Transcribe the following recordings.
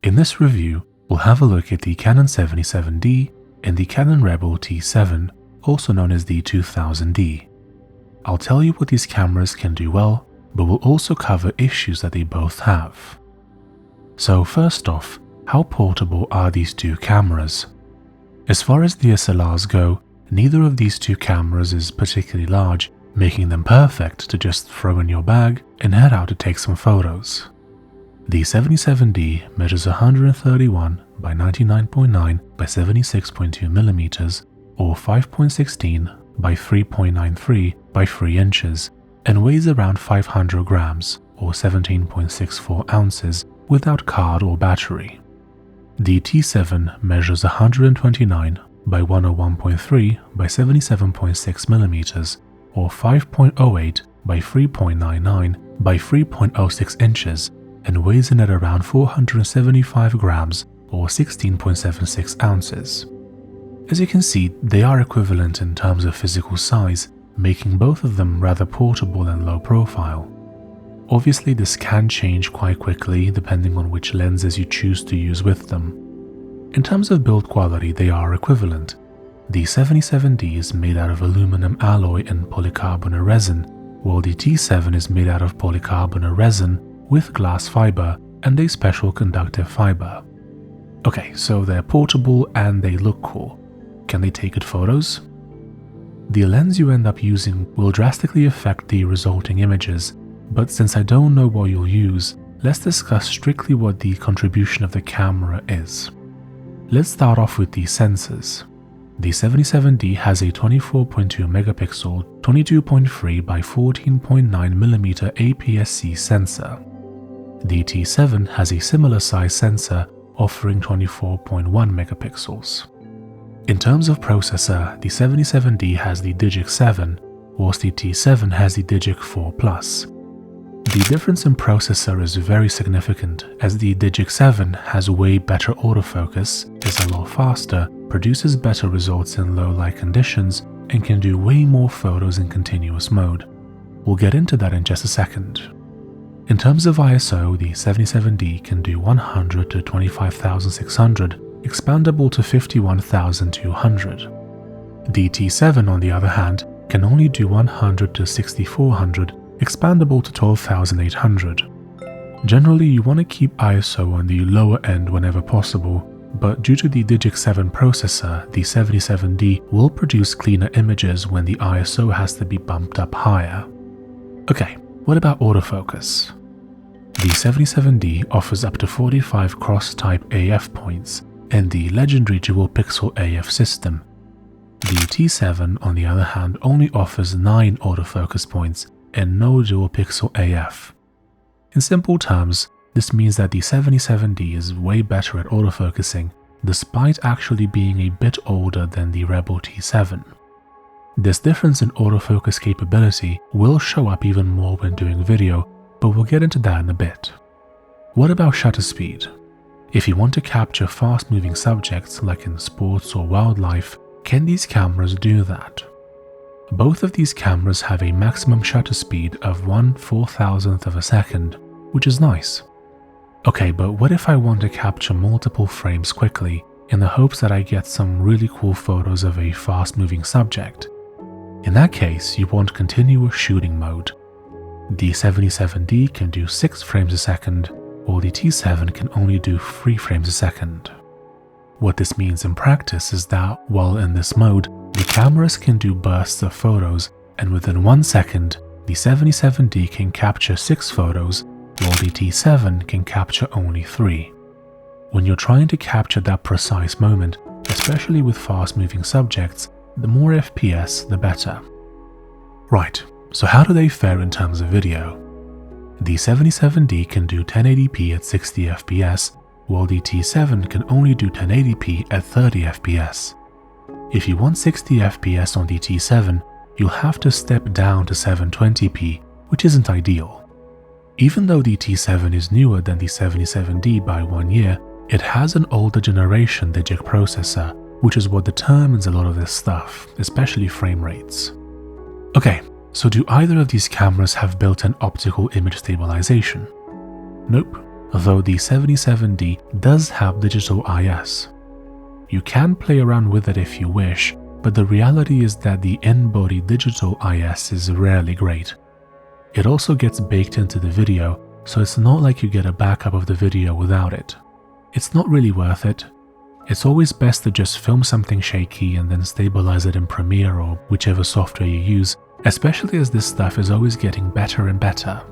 In this review, we'll have a look at the Canon 77D and the Canon Rebel T7, also known as the 2000D. I'll tell you what these cameras can do well, but we'll also cover issues that they both have. So first off, how portable are these two cameras? As far as DSLRs go, neither of these two cameras is particularly large, making them perfect to just throw in your bag and head out to take some photos. The 77D measures 131 by 99.9 by 76.2 mm or 5.16 by 3.93 by 3 inches and weighs around 500 grams or 17.64 ounces without card or battery. The T7 measures 129 by 101.3 by 77.6 mm or 5.08 by 3.99 by 3.06 inches and weighs in at around 475 grams or 16.76 ounces. As you can see, they are equivalent in terms of physical size, making both of them rather portable and low profile. Obviously, this can change quite quickly depending on which lenses you choose to use with them. In terms of build quality, they are equivalent. The 77D is made out of aluminum alloy and polycarbonate resin, while the T7 is made out of polycarbonate resin with glass fiber and a special conductive fiber. Okay, so they're portable and they look cool. Can they take good photos? The lens you end up using will drastically affect the resulting images, but since I don't know what you'll use, let's discuss strictly what the contribution of the camera is. Let's start off with the sensors. The 77D has a 24.2 megapixel 22.3 by 14.9 mm APS-C sensor. The T7 has a similar size sensor offering 24.1 megapixels. In terms of processor, the 77D has the Digic 7, whilst the T7 has the Digic 4 Plus. The difference in processor is very significant, as the Digic 7 has way better autofocus, is a lot faster, produces better results in low light conditions, and can do way more photos in continuous mode. We'll get into that in just a second. In terms of ISO, the 77D can do 100 to 25,600, expandable to 51,200. The T7, on the other hand, can only do 100 to 6,400, expandable to 12,800. Generally, you want to keep ISO on the lower end whenever possible, but due to the Digic 7 processor, the 77D will produce cleaner images when the ISO has to be bumped up higher. Okay, what about autofocus? The 77D offers up to 45 cross-type AF points and the legendary dual-pixel AF system. The T7, on the other hand, only offers 9 autofocus points and no dual-pixel AF. In simple terms, this means that the 77D is way better at autofocusing, despite actually being a bit older than the Rebel T7. This difference in autofocus capability will show up even more when doing video, but we'll get into that in a bit. What about shutter speed? If you want to capture fast-moving subjects like in sports or wildlife, can these cameras do that? Both of these cameras have a maximum shutter speed of 1/4000th of a second, which is nice. Okay, but what if I want to capture multiple frames quickly in the hopes that I get some really cool photos of a fast-moving subject? In that case, you want continuous shooting mode. The 77D can do 6 frames a second, while the T7 can only do 3 frames a second. What this means in practice is that, while in this mode, the cameras can do bursts of photos, and within 1 second, the 77D can capture 6 photos, while the T7 can capture only 3. When you're trying to capture that precise moment, especially with fast-moving subjects, the more FPS, the better. Right, so how do they fare in terms of video? The 77D can do 1080p at 60 FPS, while the T7 can only do 1080p at 30 FPS. If you want 60 FPS on the T7, you'll have to step down to 720p, which isn't ideal. Even though the T7 is newer than the 77D by 1 year, it has an older generation Digic processor, which is what determines a lot of this stuff, especially frame rates. Okay, so do either of these cameras have built-in optical image stabilization? Nope, though the 77D does have digital IS. You can play around with it if you wish, but the reality is that the in-body digital IS is rarely great. It also gets baked into the video, so it's not like you get a backup of the video without it. It's not really worth it. It's always best to just film something shaky and then stabilize it in Premiere or whichever software you use, especially as this stuff is always getting better and better.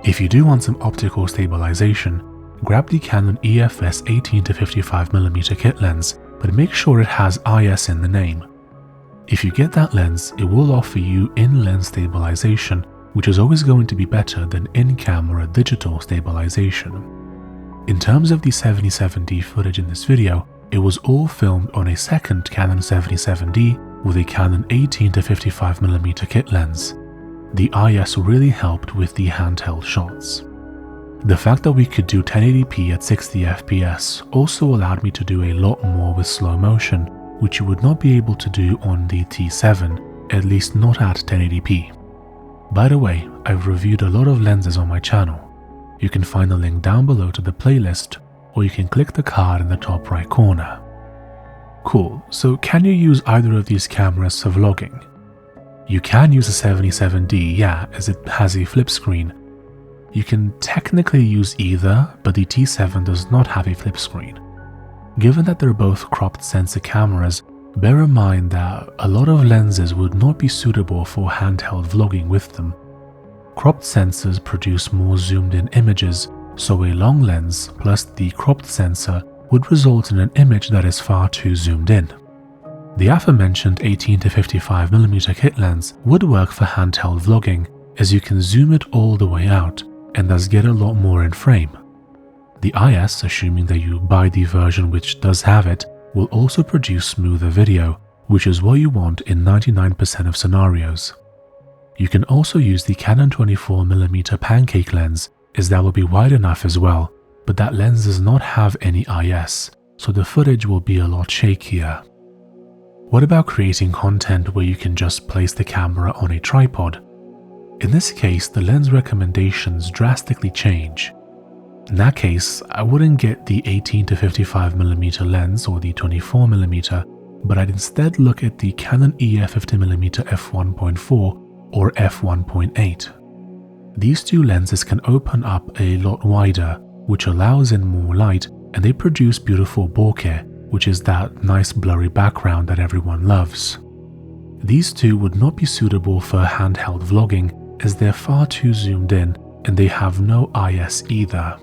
If you do want some optical stabilization, grab the Canon EFS 18-55mm kit lens, but make sure it has IS in the name. If you get that lens, it will offer you in-lens stabilization, which is always going to be better than in-camera digital stabilization. In terms of the 77D footage in this video, it was all filmed on a second Canon 77D with a Canon 18-55mm kit lens. The IS really helped with the handheld shots. The fact that we could do 1080p at 60 FPS also allowed me to do a lot more with slow motion, which you would not be able to do on the T7, at least not at 1080p. By the way, I've reviewed a lot of lenses on my channel. You can find the link down below to the playlist, or you can click the card in the top right corner. Cool, so can you use either of these cameras for vlogging? You can use a 77D, yeah, as it has a flip screen. You can technically use either, but the T7 does not have a flip screen. Given that they're both cropped sensor cameras, bear in mind that a lot of lenses would not be suitable for handheld vlogging with them. Cropped sensors produce more zoomed in images, so a long lens plus the cropped sensor would result in an image that is far too zoomed in. The aforementioned 18-55mm kit lens would work for handheld vlogging, as you can zoom it all the way out and thus get a lot more in frame. The IS, assuming that you buy the version which does have it, will also produce smoother video, which is what you want in 99% of scenarios. You can also use the Canon 24mm pancake lens, as that will be wide enough as well, but that lens does not have any IS, so the footage will be a lot shakier. What about creating content where you can just place the camera on a tripod? In this case, the lens recommendations drastically change. In that case, I wouldn't get the 18-55mm lens or the 24mm, but I'd instead look at the Canon EF 50mm f1.4 or f1.8. These two lenses can open up a lot wider, which allows in more light, and they produce beautiful bokeh, which is that nice blurry background that everyone loves. These two would not be suitable for handheld vlogging as they're far too zoomed in and they have no IS either.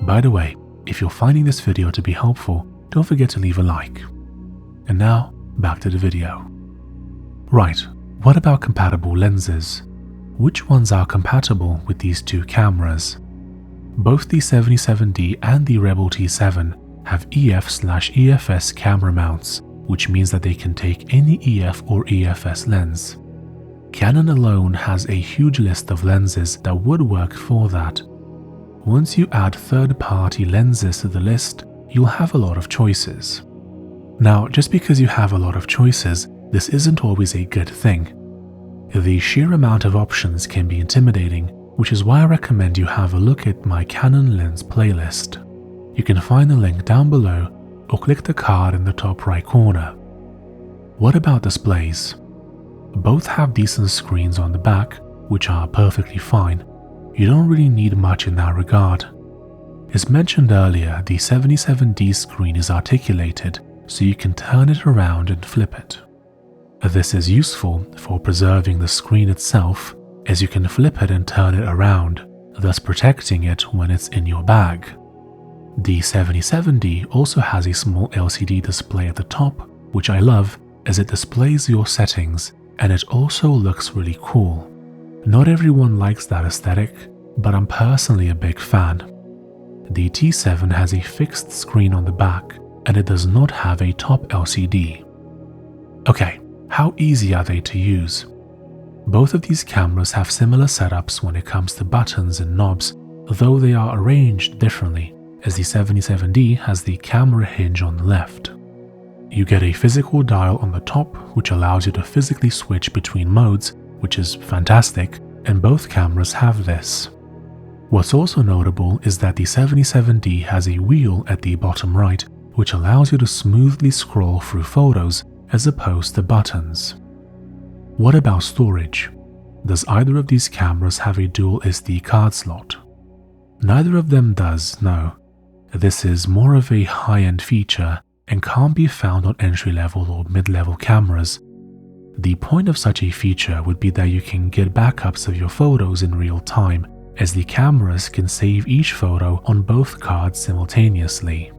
By the way, if you're finding this video to be helpful, don't forget to leave a like. And now, back to the video. Right, what about compatible lenses? Which ones are compatible with these two cameras? Both the 77D and the Rebel T7 have EF/EFS camera mounts, which means that they can take any EF or EFS lens. Canon alone has a huge list of lenses that would work for that. Once you add third-party lenses to the list, you'll have a lot of choices. Now, just because you have a lot of choices, this isn't always a good thing. The sheer amount of options can be intimidating, which is why I recommend you have a look at my Canon lens playlist. You can find the link down below or click the card in the top right corner. What about displays? Both have decent screens on the back, which are perfectly fine. You don't really need much in that regard. As mentioned earlier, the 77D screen is articulated, so you can turn it around and flip it. This is useful for preserving the screen itself, as you can flip it and turn it around, thus protecting it when it's in your bag. The 77D also has a small LCD display at the top, which I love as it displays your settings, and it also looks really cool. Not everyone likes that aesthetic, but I'm personally a big fan. The T7 has a fixed screen on the back, and it does not have a top LCD. Okay, how easy are they to use? Both of these cameras have similar setups when it comes to buttons and knobs, though they are arranged differently, as the 77D has the camera hinge on the left. You get a physical dial on the top, which allows you to physically switch between modes, which is fantastic, and both cameras have this. What's also notable is that the 77D has a wheel at the bottom right, which allows you to smoothly scroll through photos as opposed to buttons. What about storage? Does either of these cameras have a dual SD card slot? Neither of them does, no. This is more of a high-end feature and can't be found on entry-level or mid-level cameras. The point of such a feature would be that you can get backups of your photos in real time, as the cameras can save each photo on both cards simultaneously.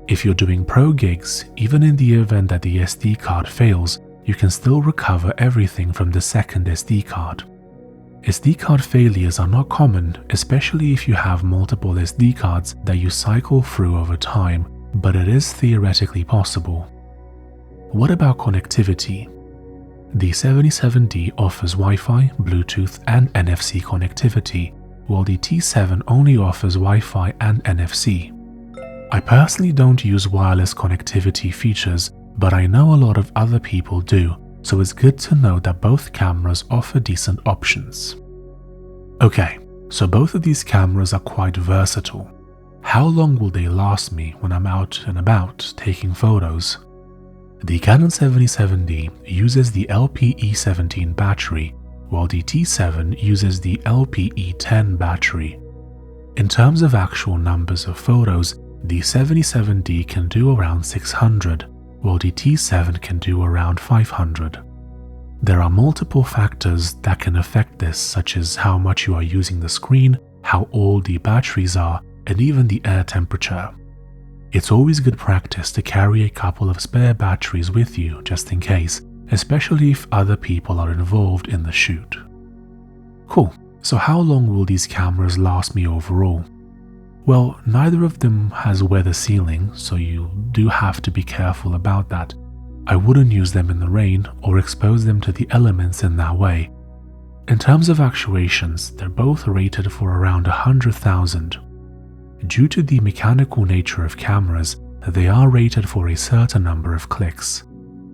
If you're doing pro gigs, even in the event that the SD card fails, you can still recover everything from the second SD card. SD card failures are not common, especially if you have multiple SD cards that you cycle through over time, but it is theoretically possible. What about connectivity? The 77D offers Wi-Fi, Bluetooth and NFC connectivity, while the T7 only offers Wi-Fi and NFC. I personally don't use wireless connectivity features, but I know a lot of other people do, so it's good to know that both cameras offer decent options. Okay, so both of these cameras are quite versatile. How long will they last me when I'm out and about taking photos? The Canon 77D uses the LPE17 battery, while the T7 uses the LPE10 battery. In terms of actual numbers of photos, the 77D can do around 600, while the T7 can do around 500. There are multiple factors that can affect this, such as how much you are using the screen, how old the batteries are, and even the air temperature. It's always good practice to carry a couple of spare batteries with you just in case, especially if other people are involved in the shoot. Cool, so how long will these cameras last me overall? Well, neither of them has weather sealing, so you do have to be careful about that. I wouldn't use them in the rain or expose them to the elements in that way. In terms of actuations, they're both rated for around 100,000. Due to the mechanical nature of cameras, they are rated for a certain number of clicks.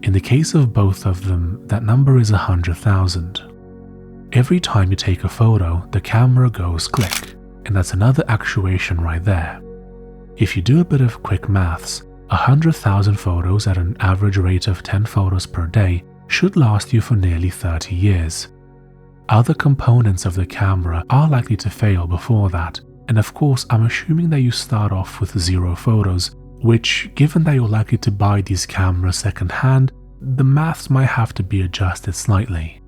In the case of both of them, that number is 100,000. Every time you take a photo, the camera goes click, and that's another actuation right there. If you do a bit of quick maths, 100,000 photos at an average rate of 10 photos per day should last you for nearly 30 years. Other components of the camera are likely to fail before that, and of course I'm assuming that you start off with 0 photos, which, given that you're likely to buy these cameras second-hand, the maths might have to be adjusted slightly.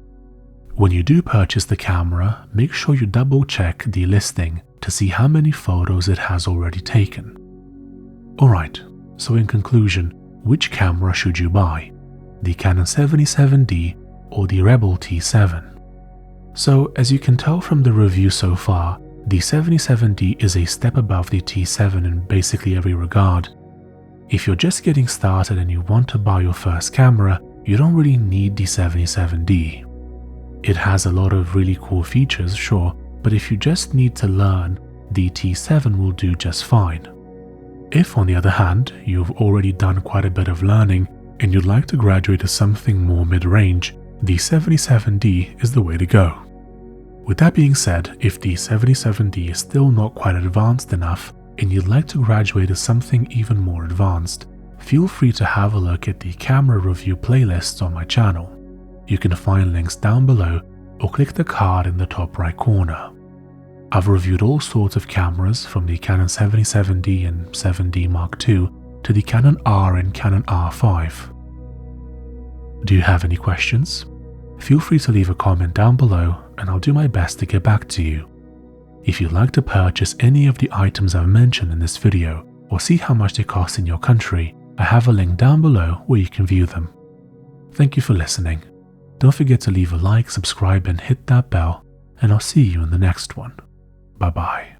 When you do purchase the camera, make sure you double-check the listing to see how many photos it has already taken. Alright, so in conclusion, which camera should you buy? The Canon 77D or the Rebel T7? So, as you can tell from the review so far, the 77D is a step above the T7 in basically every regard. If you're just getting started and you want to buy your first camera, you don't really need the 77D. It has a lot of really cool features, sure, but if you just need to learn, the T7 will do just fine. If, on the other hand, you've already done quite a bit of learning and you'd like to graduate to something more mid-range, the 77D is the way to go. With that being said, if the 77D is still not quite advanced enough and you'd like to graduate to something even more advanced, feel free to have a look at the camera review playlists on my channel. You can find links down below or click the card in the top right corner. I've reviewed all sorts of cameras from the Canon 77D and 7D Mark II to the Canon R and Canon R5. Do you have any questions? Feel free to leave a comment down below and I'll do my best to get back to you. If you'd like to purchase any of the items I've mentioned in this video or see how much they cost in your country, I have a link down below where you can view them. Thank you for listening. Don't forget to leave a like, subscribe and hit that bell, and I'll see you in the next one. Bye bye.